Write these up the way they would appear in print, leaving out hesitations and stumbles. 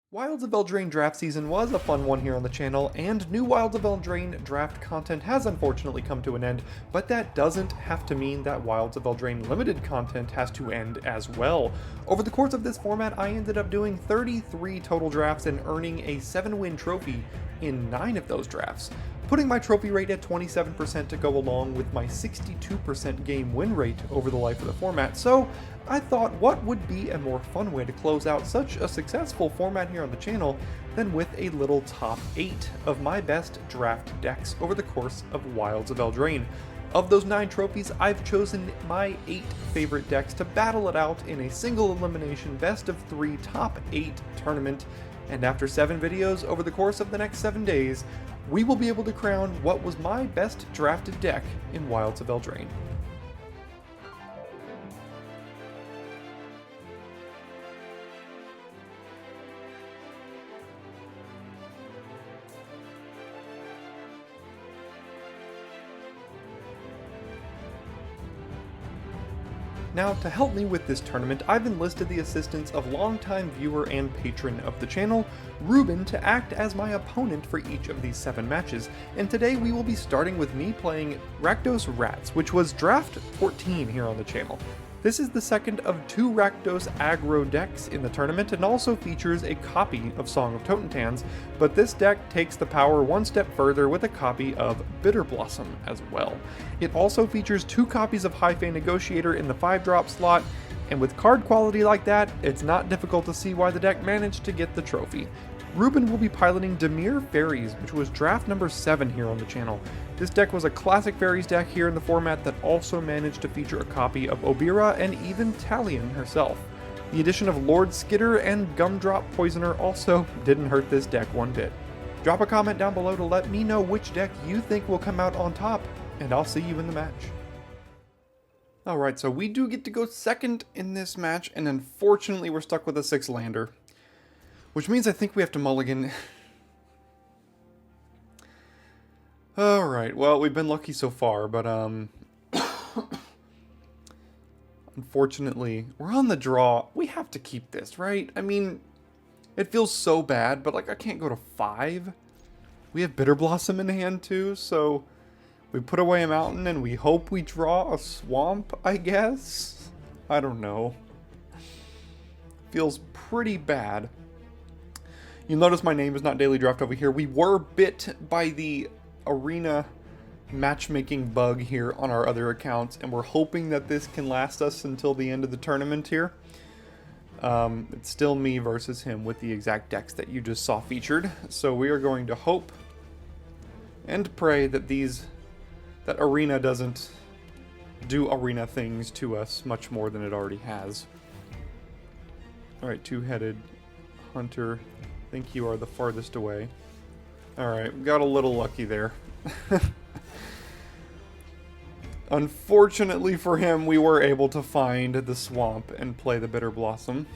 Wilds of Eldraine draft season was a fun one here on the channel, and new Wilds of Eldraine draft content has unfortunately come to an end, but that doesn't have to mean that Wilds of Eldraine limited content has to end as well. Over the course of this format, I ended up doing 33 total drafts and earning a 7-win trophy in 9 of those drafts, putting my trophy rate at 27% to go along with my 62% game win rate over the life of the format. So I thought, what would be a more fun way to close out such a successful format here on the channel than with a little top 8 of my best draft decks over the course of Wilds of Eldraine. Of those 9 trophies, I've chosen my 8 favorite decks to battle it out in a single elimination best of 3 top 8 tournament, and after 7 videos over the course of the next 7 days, we will be able to crown what was my best drafted deck in Wilds of Eldraine. Now, to help me with this tournament, I've enlisted the assistance of longtime viewer and patron of the channel, Ruben, to act as my opponent for each of these 7 matches, and today we will be starting with me playing Rakdos Rats, which was draft 14 here on the channel. This is the second of 2 Rakdos aggro decks in the tournament and also features a copy of Song of Totentans, but this deck takes the power one step further with a copy of Bitter Blossom as well. It also features 2 copies of High-Fae Negotiator in the 5-drop slot, and with card quality like that, it's not difficult to see why the deck managed to get the trophy. Ruben will be piloting Dimir Faeries, which was draft number 7 here on the channel. This deck was a classic Fairies deck here in the format that also managed to feature a copy of Obira and even Talion herself. The addition of Lord Skitter and Gumdrop Poisoner also didn't hurt this deck one bit. Drop a comment down below to let me know which deck you think will come out on top, and I'll see you in the match. Alright, so we do get to go second in this match, and unfortunately we're stuck with a 6-lander. Which means I think we have to mulligan. Alright, well, we've been lucky so far, but, unfortunately, we're on the draw. We have to keep this, right? I mean, it feels so bad, but, like, I can't go to 5. We have Bitter Blossom in hand, too, so we put away a mountain and we hope we draw a swamp, I guess? I don't know. Feels pretty bad. You'll notice my name is not Daily Draft over here. We were bit by the arena matchmaking bug here on our other accounts, and we're hoping that this can last us until the end of the tournament here. It's still me versus him with the exact decks that you just saw featured. So we are going to hope and pray that that arena doesn't do arena things to us much more than it already has. Alright, 2-headed hunter. I think you are the farthest away. Alright, we got a little lucky there. Unfortunately for him, we were able to find the swamp and play the Bitter Blossom.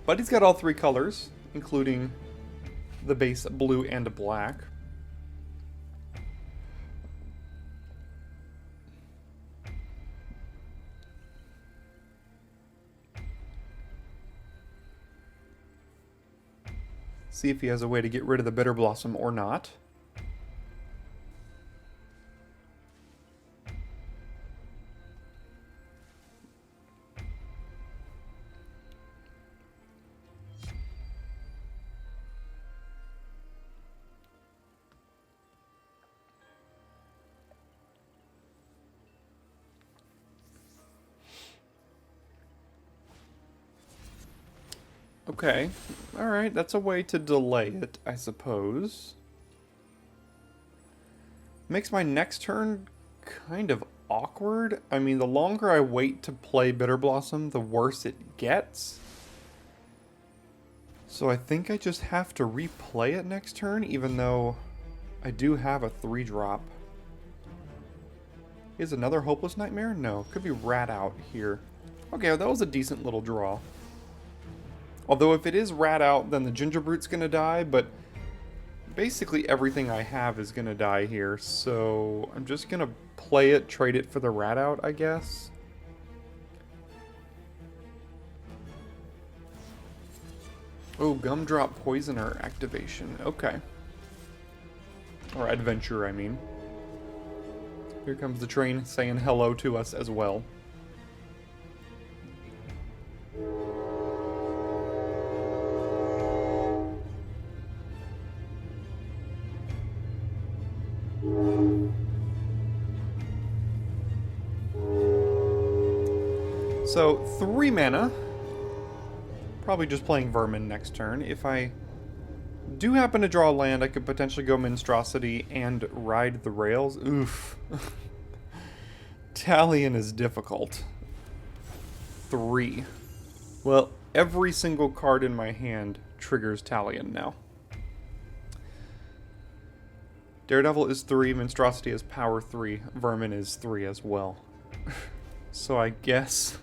But he's got all 3 colors, including the base blue and black. See if he has a way to get rid of the Bitter Blossom or not. Okay, alright, that's a way to delay it, I suppose. Makes my next turn kind of awkward. I mean, the longer I wait to play Bitter Blossom, the worse it gets. So I think I just have to replay it next turn, even though I do have a 3-drop. Is another Hopeless Nightmare? No, could be Rat Out here. Okay, well, that was a decent little draw. Although if it is Rat Out, then the Gingerbrute's gonna die, but basically everything I have is gonna die here, so I'm just gonna play it, trade it for the Rat Out, I guess. Oh, Gumdrop Poisoner activation. Okay. Or Adventure, I mean. Here comes the train saying hello to us as well. So, 3 mana. Probably just playing Vermin next turn. If I do happen to draw land, I could potentially go Monstrosity and ride the rails. Oof. Talion is difficult. 3. Well, every single card in my hand triggers Talion now. Daredevil is 3, Monstrosity is power 3, Vermin is 3 as well. So I guess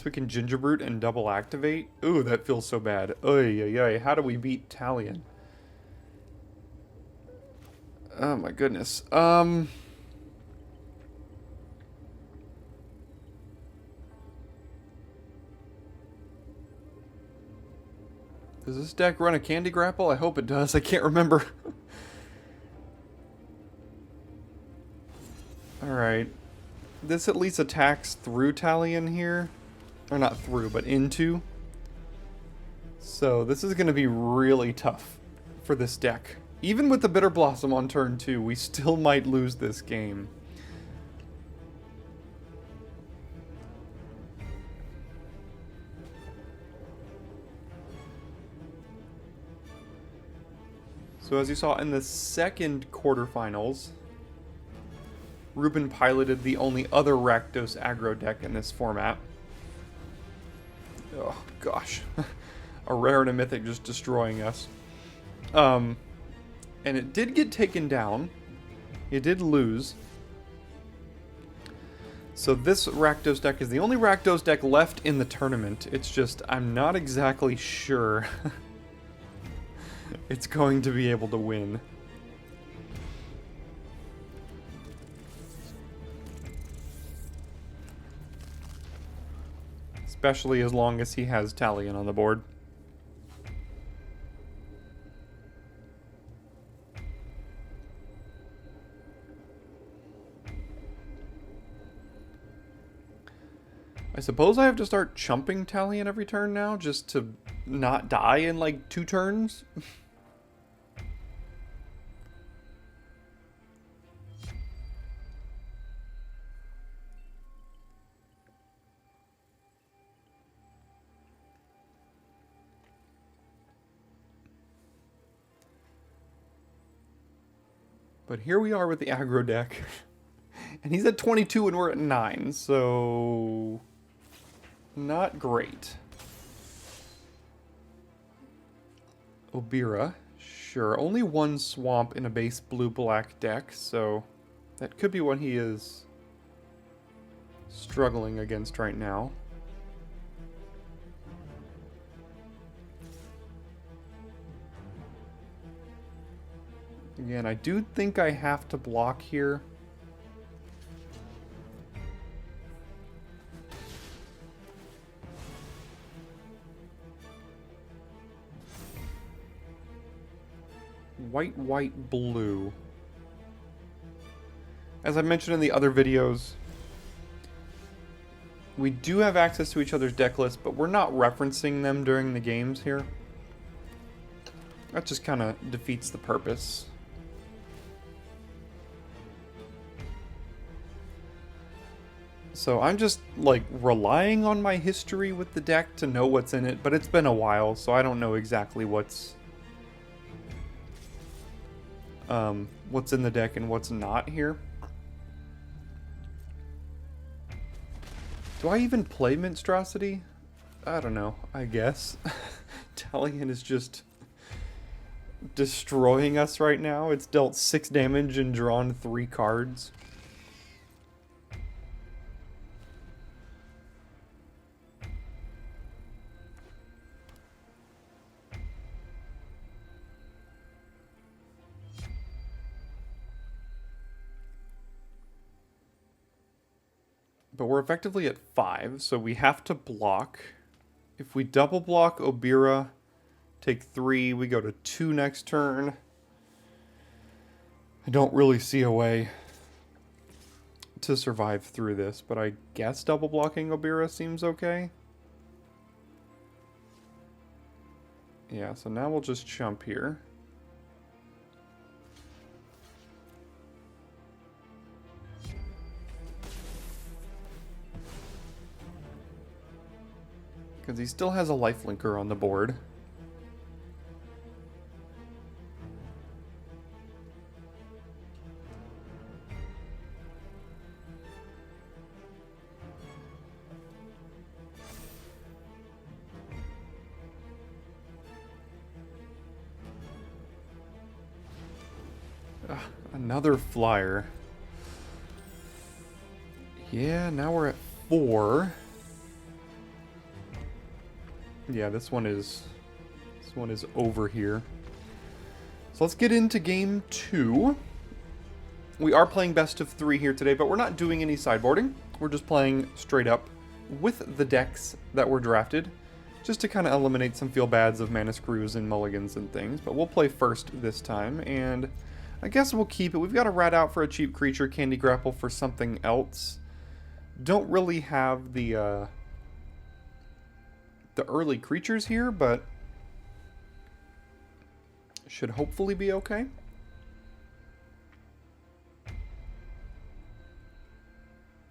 we can Gingerbrute and double activate. Ooh, that feels so bad. Oy, oy, oy. How do we beat Talion? Oh my goodness. Does this deck run a Candy Grapple? I hope it does. I can't remember. Alright. This at least attacks through Talion here. Or not through, but into. So this is going to be really tough for this deck. Even with the Bitter Blossom on turn 2, we still might lose this game. So as you saw in the second quarterfinals, Ruben piloted the only other Rakdos aggro deck in this format. Oh, gosh. A rare and a mythic just destroying us. And it did get taken down. It did lose. So this Rakdos deck is the only Rakdos deck left in the tournament. It's just, I'm not exactly sure it's going to be able to win. Especially as long as he has Talion on the board. I suppose I have to start chumping Talion every turn now, just to not die in like 2 turns? But here we are with the aggro deck. And he's at 22 and we're at 9, so not great. Obira, sure. Only 1 swamp in a base blue-black deck, so that could be what he is struggling against right now. Again, I do think I have to block here. White, white, blue. As I mentioned in the other videos, we do have access to each other's deck lists, but we're not referencing them during the games here. That just kind of defeats the purpose. So I'm just, like, relying on my history with the deck to know what's in it, but it's been a while, so I don't know exactly what's in the deck and what's not here. Do I even play Monstrosity? I don't know, I guess. Talion is just destroying us right now. It's dealt 6 damage and drawn 3 cards. But we're effectively at 5, so we have to block. If we double block Obira, take 3, we go to 2 next turn. I don't really see a way to survive through this, but I guess double blocking Obira seems okay. Yeah, so now we'll just jump here. Because he still has a lifelinker on the board. Another flyer. Yeah, now we're at 4. Yeah, this one is over here. So let's get into game 2. We are playing best of 3 here today, but we're not doing any sideboarding. We're just playing straight up with the decks that were drafted, just to kind of eliminate some feel-bads of mana screws and mulligans and things. But we'll play first this time, and I guess we'll keep it. We've got a rat out for a cheap creature, Candy Grapple for something else. Don't really have the early creatures here, but should hopefully be okay.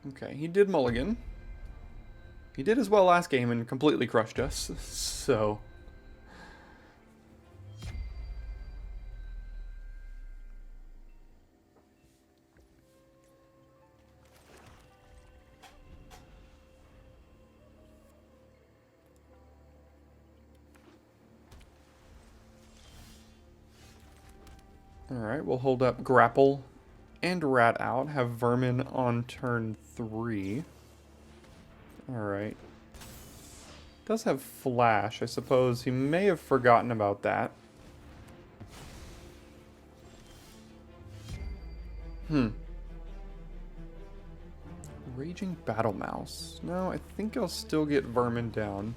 Okay, he did mulligan. He did as well last game and completely crushed us, so... Alright, we'll hold up Grapple and Rat out. Have Vermin on turn 3. Alright. Does have Flash. I suppose he may have forgotten about that. Raging Battle Mouse. No, I think I'll still get Vermin down.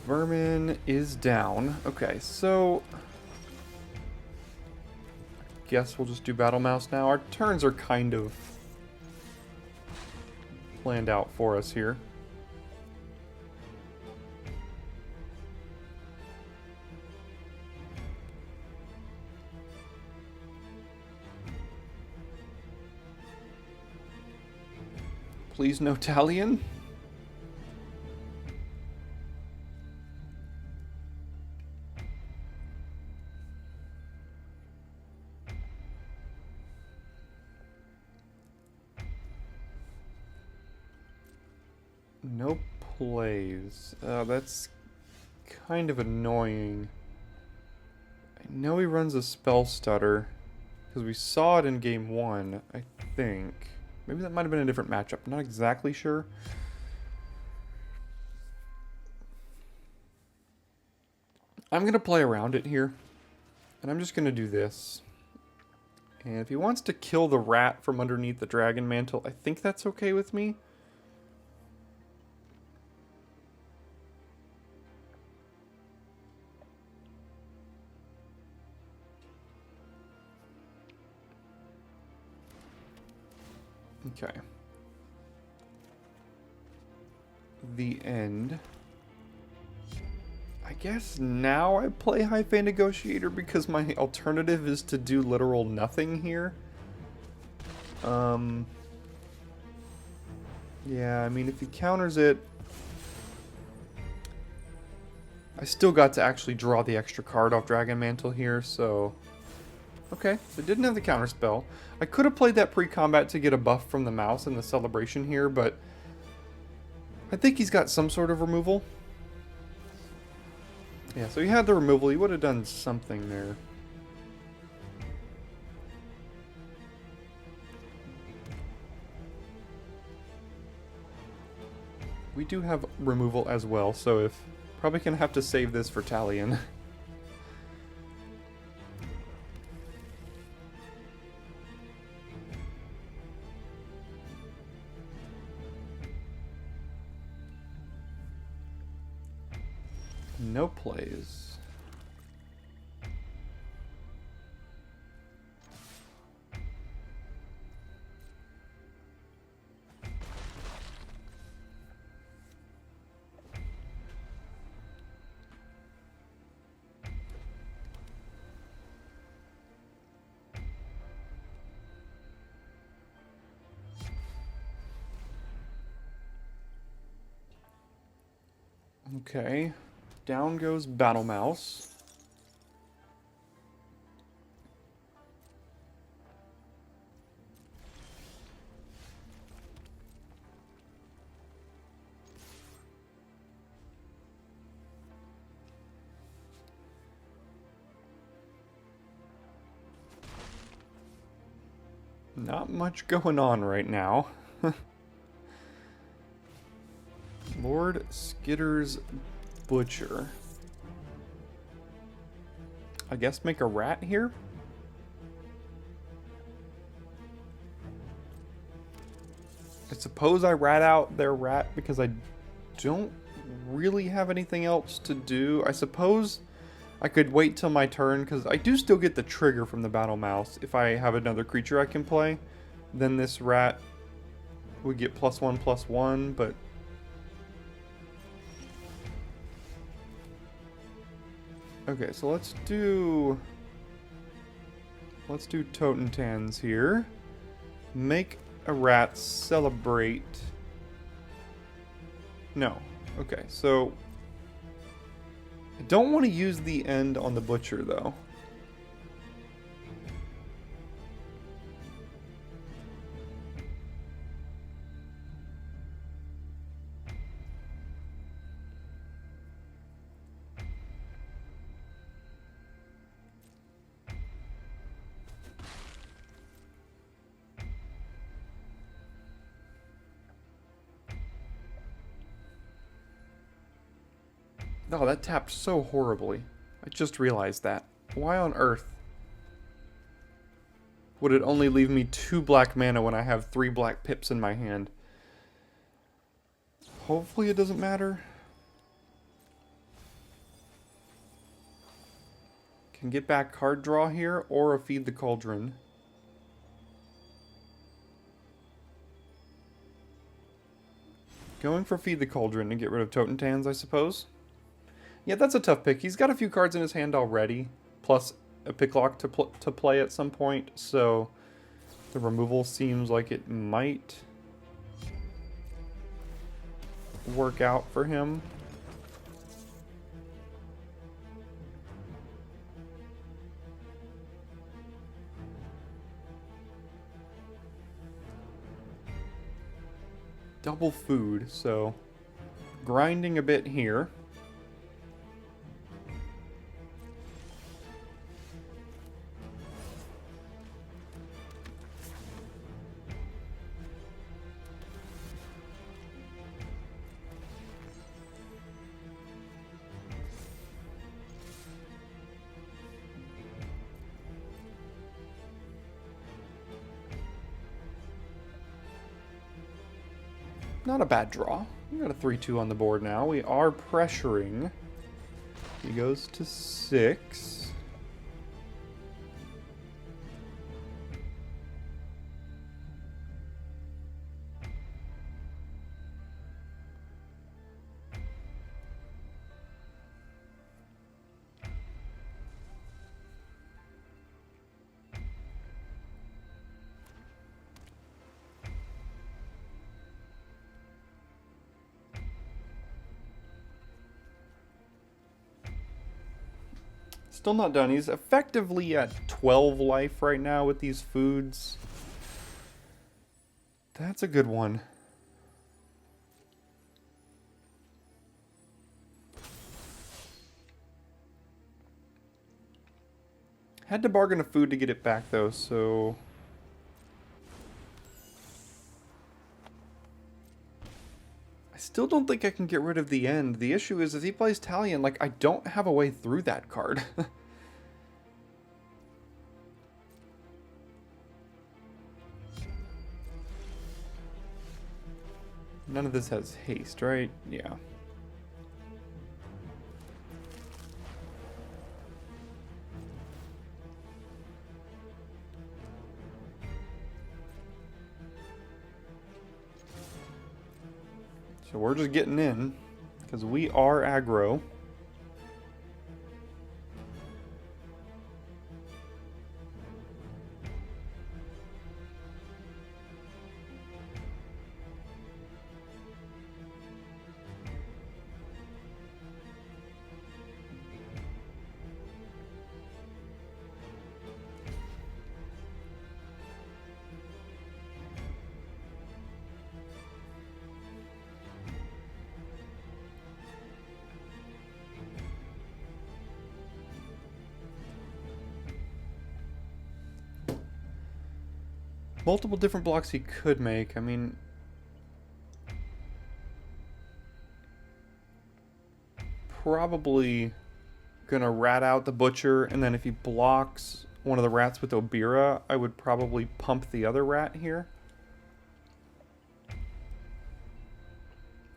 Vermin is down. Okay, so... guess we'll just do Battle Mouse now. Our turns are kind of planned out for us here. Please no Talion. No plays. That's kind of annoying. I know he runs a Spell Stutter, because we saw it in game 1, I think. Maybe that might have been a different matchup. I'm not exactly sure. I'm going to play around it here, and I'm just going to do this. And if he wants to kill the rat from underneath the Dragon Mantle, I think that's okay with me. Okay. The end. I guess now I play High Fey Negotiator because my alternative is to do literal nothing here. Yeah, I mean, if he counters it... I still got to actually draw the extra card off Dragon Mantle here, so... Okay, so it didn't have the counter spell. I could have played that pre-combat to get a buff from the mouse in the celebration here, but I think he's got some sort of removal. Yeah, so he had the removal. He would have done something there. We do have removal as well, so if... Probably gonna have to save this for Talion. No plays. Okay. Down goes Battle Mouse. Not much going on right now. Lord Skitter's Butcher. I guess make a rat here? I suppose I rat out their rat because I don't really have anything else to do. I suppose I could wait till my turn because I do still get the trigger from the Battle Mouse if I have another creature I can play. Then this rat would get +1/+1, but... Okay, so let's do Totentans here. Make a rat celebrate. No. Okay, so I don't want to use the end on the butcher though. Oh, that tapped so horribly. I just realized that. Why on earth would it only leave me 2 black mana when I have 3 black pips in my hand? Hopefully it doesn't matter. Can get back card draw here or a Feed the Cauldron. Going for Feed the Cauldron to get rid of Totentans, I suppose. Yeah, that's a tough pick. He's got a few cards in his hand already, plus a picklock to play at some point, so the removal seems like it might work out for him. Double food, so grinding a bit here. Not a bad draw. We got a 3-2 on the board now. We are pressuring. He goes to 6. Still not done. He's effectively at 12 life right now with these foods. That's a good one. Had to bargain a food to get it back though, so... I still don't think I can get rid of the end. The issue is if he plays Talion, like, I don't have a way through that card. None of this has haste, right? Yeah. So we're just getting in, because we are aggro. Multiple different blocks he could make. I mean, probably gonna rat out the butcher, and then if he blocks one of the rats with Obira, I would probably pump the other rat here.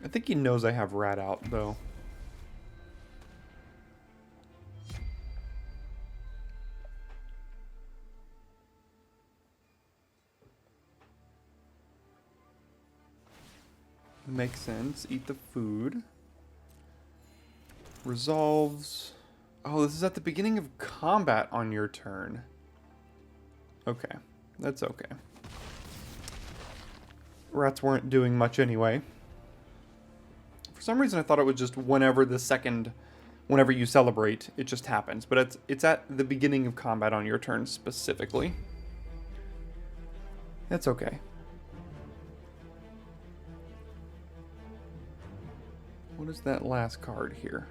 I think he knows I have rat out, though. Makes sense. Eat the food. Resolves. Oh, this is at the beginning of combat on your turn. Okay. That's okay. Rats weren't doing much anyway. For some reason I thought it was just whenever you celebrate, it just happens. But it's at the beginning of combat on your turn specifically. That's okay. What is that last card here?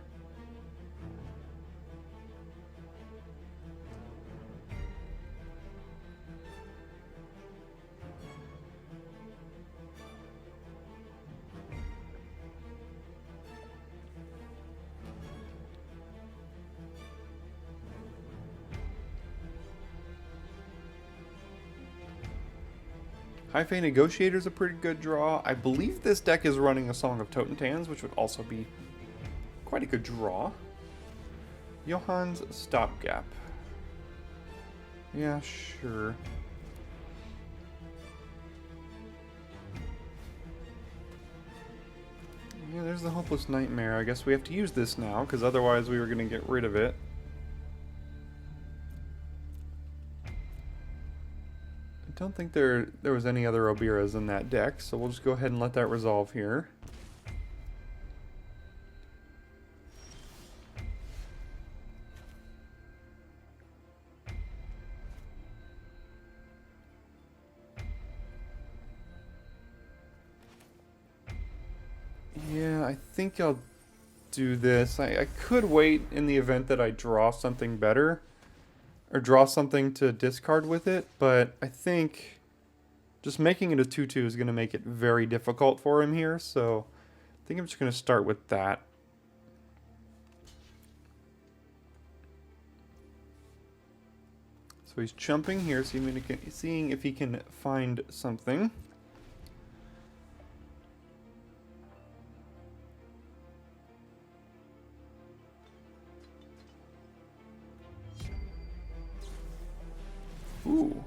High Fae Negotiator's a pretty good draw. I believe this deck is running a Song of Totentans, which would also be quite a good draw. Johann's Stopgap. Yeah, sure. Yeah, there's the Hopeless Nightmare. I guess we have to use this now, because otherwise we were going to get rid of it. I don't think there was any other Obiras in that deck, so we'll just go ahead and let that resolve here. Yeah, I think I'll do this. I could wait in the event that I draw something better, or draw something to discard with it, but I think just making it a 2/2 is going to make it very difficult for him here, so I think I'm just going to start with that. So he's jumping here, seeing if he can find something. Ooh.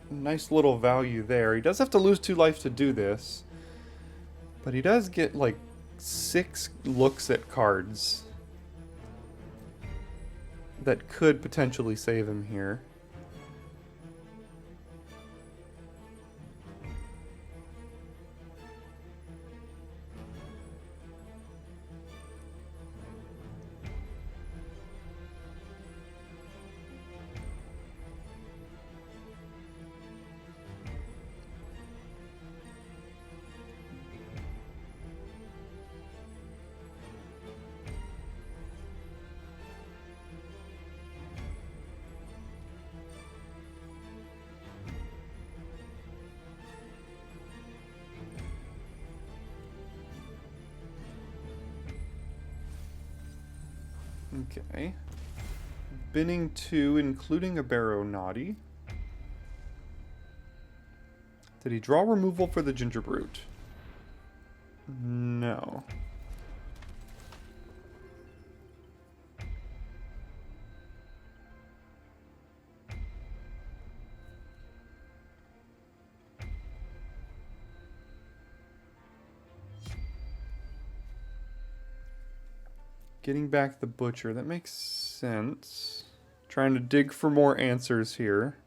Nice little value there. He does have to lose 2 life to do this. But he does get, like, 6 looks at cards that could potentially save him here. Okay. Binning 2, including a Barrow Naughty. Did he draw removal for the Ginger Brute? No. Getting back the Butcher, that makes sense. Trying to dig for more answers here.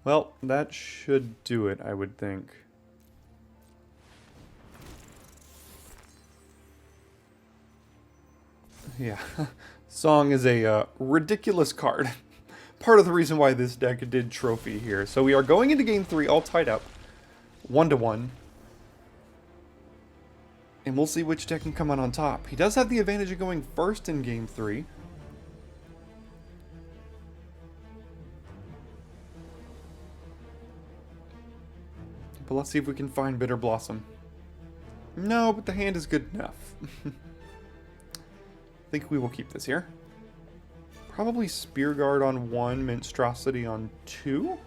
Well, that should do it, I would think. Yeah, Song is a ridiculous card. Part of the reason why this deck did trophy here. So we are going into game 3 all tied up. 1-1. And we'll see which deck can come out on top. He does have the advantage of going first in game 3. But let's see if we can find Bitter Blossom. No, but the hand is good enough. I think we will keep this here. Probably Spear Guard on 1, Monstrosity on 2.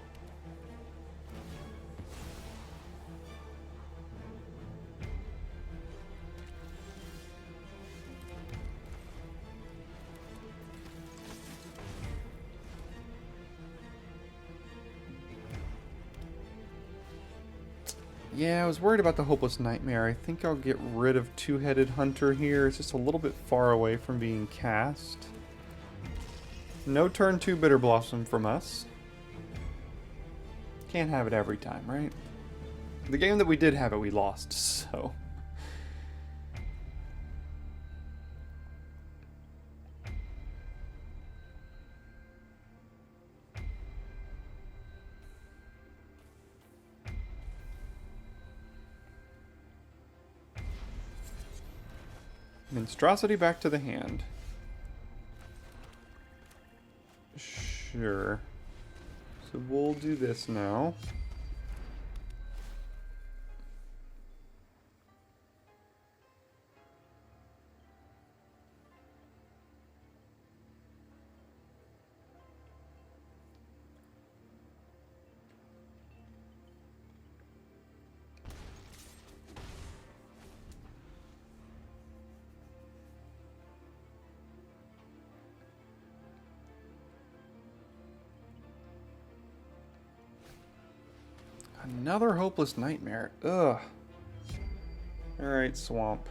Yeah, I was worried about the Hopeless Nightmare. I think I'll get rid of Two-Headed Hunter here. It's just a little bit far away from being cast. No turn 2 Bitter Blossom from us. Can't have it every time, right? The game that we did have it, we lost, so... Monstrosity back to the hand. Sure. So we'll do this now. Another Hopeless Nightmare. Ugh. Alright, Swamp.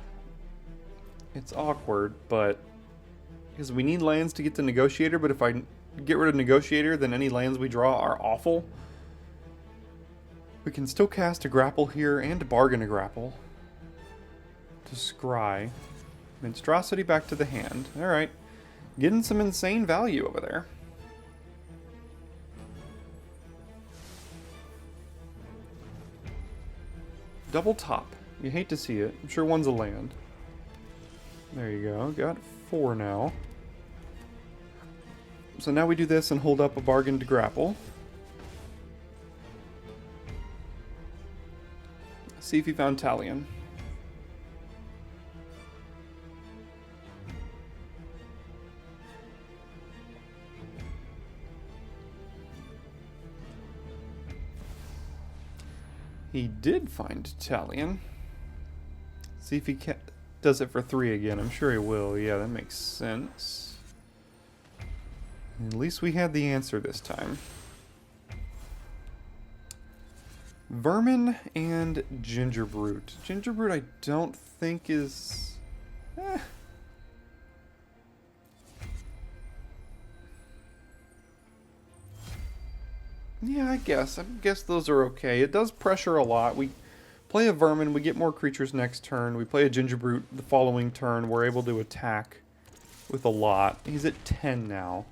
It's awkward, but... because we need lands to get to Negotiator, but if I get rid of Negotiator, then any lands we draw are awful. We can still cast a Grapple here, and bargain a Grapple. To Scry. Monstrosity back to the hand. Alright. Getting some insane value over there. Double top. You hate to see it. I'm sure one's a land. There you go. Got 4 now. So now we do this and hold up a bargain to grapple. See if he found Talion. He did find Talion. See if he does it for 3 again. I'm sure he will. Yeah, that makes sense. At least we had the answer this time. Vermin and Ginger Brute. Ginger Brute I don't think is... Yeah, I guess those are okay. It does pressure a lot. We play a Vermin, we get more creatures next turn. We play a Ginger Brute the following turn. We're able to attack with a lot. He's at 10 now.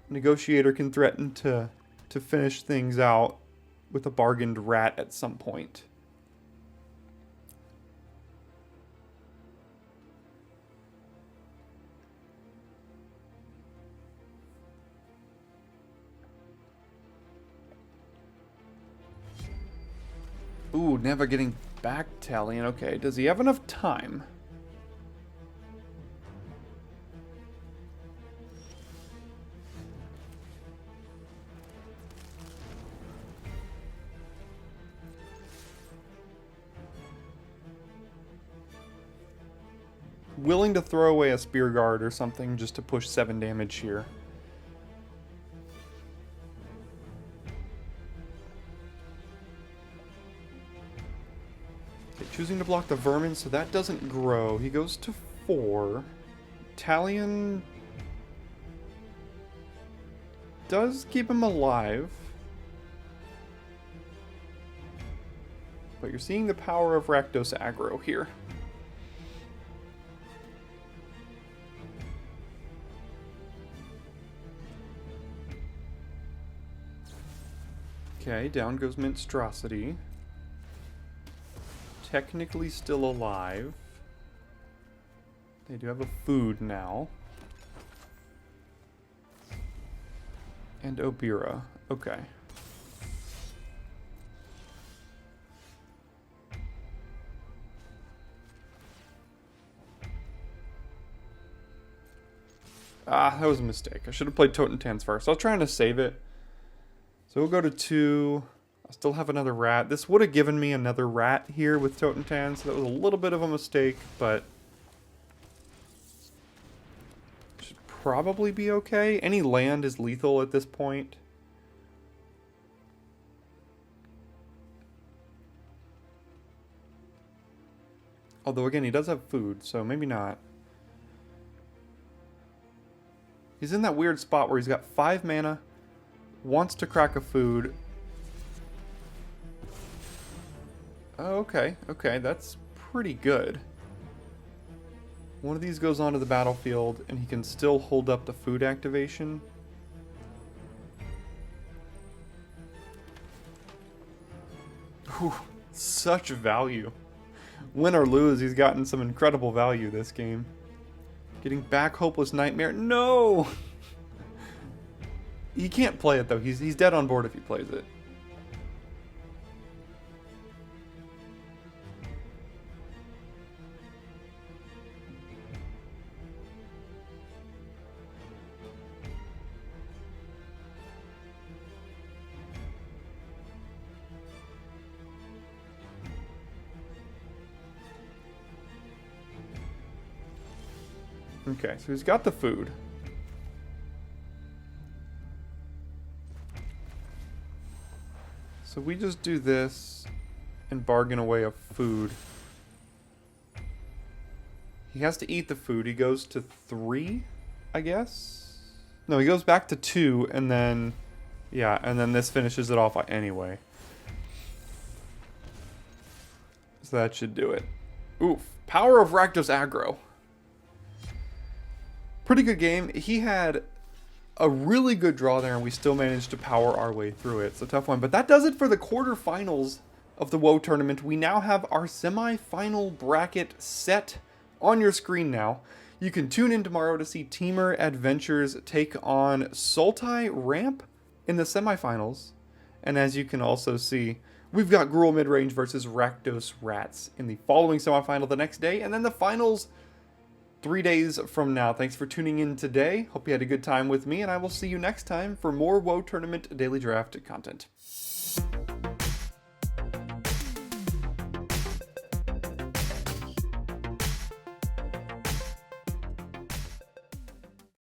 Negotiator can threaten to finish things out with a bargained rat at some point. Ooh, never getting back Talion. Okay, does he have enough time? willing to throw away a Spear Guard or something just to push 7 damage here. Okay, choosing to block the Vermin, so that doesn't grow. He goes to 4. Italian does keep him alive. But you're seeing the power of Rakdos aggro here. Okay, down goes Monstrosity. Technically still alive. They do have a food now. And Obira. Okay. Ah, that was a mistake. I should have played Totentans first. I was trying to save it. So we'll go to 2. I still have another rat. This would have given me another rat here with Totentans, so that was a little bit of a mistake, but should probably be okay. Any land is lethal at this point. Although, again, he does have food, so maybe not. He's in that weird spot where he's got 5 mana, wants to crack a food. Oh, okay, okay, that's pretty good. One of these goes onto the battlefield, and he can still hold up the food activation. Whew, such value. Win or lose, he's gotten some incredible value this game. Getting back Hopeless Nightmare. No! He can't play it, though. He's dead on board if he plays it. Okay, so he's got the food. So we just do this and bargain away a food. He has to eat the food. He goes to 3, I guess? No, he goes back to 2, and then... yeah, and then this finishes it off anyway. So that should do it. Oof. Power of Rakdos aggro. Pretty good game. He had a really good draw there, and we still managed to power our way through it. It's a tough one. But that does it for the quarterfinals of the WoW tournament. We now have our semi-final bracket set on your screen now. You can tune in tomorrow to see Temur Adventures take on Sultai Ramp in the semifinals. And as you can also see, we've got Gruul Midrange versus Rakdos Rats in the following semifinal the next day. And then the finals 3 days from now. Thanks for tuning in today. Hope you had a good time with me, and I will see you next time for more WoW Tournament Daily Draft content.